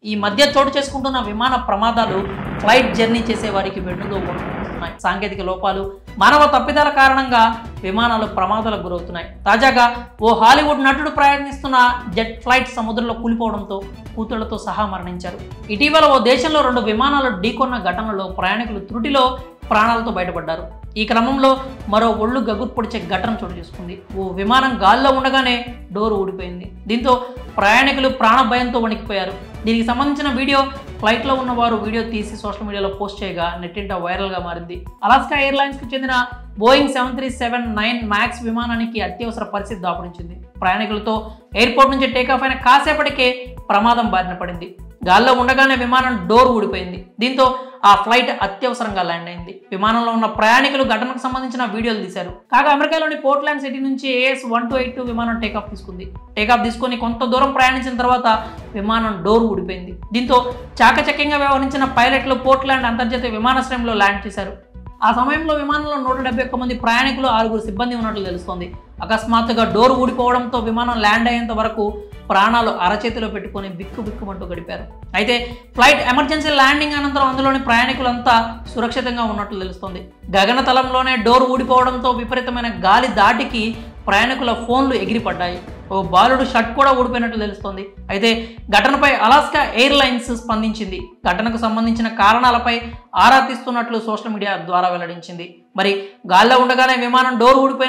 ఈ మధ్య చోటు చేసుకుంటున్న విమాన ప్రమాదాలు ఫ్లైట్ జర్నీ చేసే వారికి వెన్నులో వణుకుతున్నాయి. సాంకేతిక లోపాలు, మానవ తప్పిదాల కారణంగా విమానాలు ప్రమాదాలకు గురవుతున్నాయి. తాజాగా ఓ హాలీవుడ్ నటుడు ప్రయాణిస్తున్న జెట్ ఫ్లైట్ సముద్రంలో కూలిపోవడంతో కూతుళ్లతో సహా మరణించారు. ఇటీవల ఓ దేశంలో 2 విమానాలు ఢీకొన్న ఘటనలో ప్రయాణికులు త్రుటిలో ప్రాణాలతో బయటపడ్డారు. ఈ క్రమంలో మరో ఒళ్ళు గగురు పొడిచే ఘటన చోటు చేసుకుంది. ఓ విమానం గాల్లో ఉండగానే డోరు ఊడిపోయింది. దీంతో ప్రయాణికులు ప్రాణ భయంతో వణికిపోయారు. దీనికి సంబంధించిన వీడియో ఫ్లైట్లో ఉన్నవారు వీడియో తీసి సోషల్ మీడియాలో పోస్ట్ చేయగా నెట్టింట వైరల్గా మారింది. అలాస్కా ఎయిర్లైన్స్కి చెందిన బోయింగ్ 737-9 మ్యాక్స్ విమానానికి అత్యవసర పరిస్థితి దాపురించింది. ప్రయాణికులతో ఎయిర్పోర్ట్ నుంచి టేకాఫ్ అయిన కాసేపటికే ప్రమాదం బారిన పడింది. గాల్లో ఉండగానే విమానం డోర్ ఊడిపోయింది. దీంతో ఆ ఫ్లైట్ అత్యవసరంగా ల్యాండ్ అయింది. విమానంలో ఉన్న ప్రయాణికులు ఘటనకు సంబంధించిన వీడియోలు తీశారు. కాగా అమెరికాలోని పోర్ట్లాండ్ సిటీ నుంచి AS-1282 విమానం టేకాఫ్ తీసుకుంది. టేకాఫ్ తీసుకొని కొంత దూరం ప్రయాణించిన తర్వాత విమానం డోర్ ఊడిపోయింది. దీంతో చాకచక్యంగా వ్యవహరించిన పైలట్లు పోర్ట్లాండ్ అంతర్జాతీయ విమానాశ్రయంలో ల్యాండ్ చేశారు. ఆ సమయంలో విమానంలో 171 మంది ప్రయాణికులు, 6 సిబ్బంది ఉన్నట్లు తెలుస్తోంది. అకస్మాత్తుగా డోర్ ఊడిపోవడంతో విమానం ల్యాండ్ అయ్యేంత వరకు ప్రాణాలు అరచేతిలో పెట్టుకొని బిక్కుబిక్కుమంటూ గడిపారు. అయితే ఫ్లైట్ ఎమర్జెన్సీ ల్యాండింగ్ అనంతరం అందులోని ప్రయాణికులంతా సురక్షితంగా ఉన్నట్లు తెలుస్తోంది. గగనతలంలోనే డోర్ ఊడిపోవడంతో విపరీతమైన గాలి దాటికి ప్రయాణికుల ఫోన్లు ఎగిరిపడ్డాయి. ఓ బాలుడు షర్ట్ కూడా ఊడిపోయినట్లు తెలుస్తోంది. అయితే ఘటనపై అలాస్కా ఎయిర్లైన్స్ స్పందించింది. ఘటనకు సంబంధించిన కారణాలపై ఆరా తీస్తున్నట్లు సోషల్ మీడియా ద్వారా వెల్లడించింది. మరి గాల్లో ఉండగానే విమానం డోర్ ఊడిపోయిన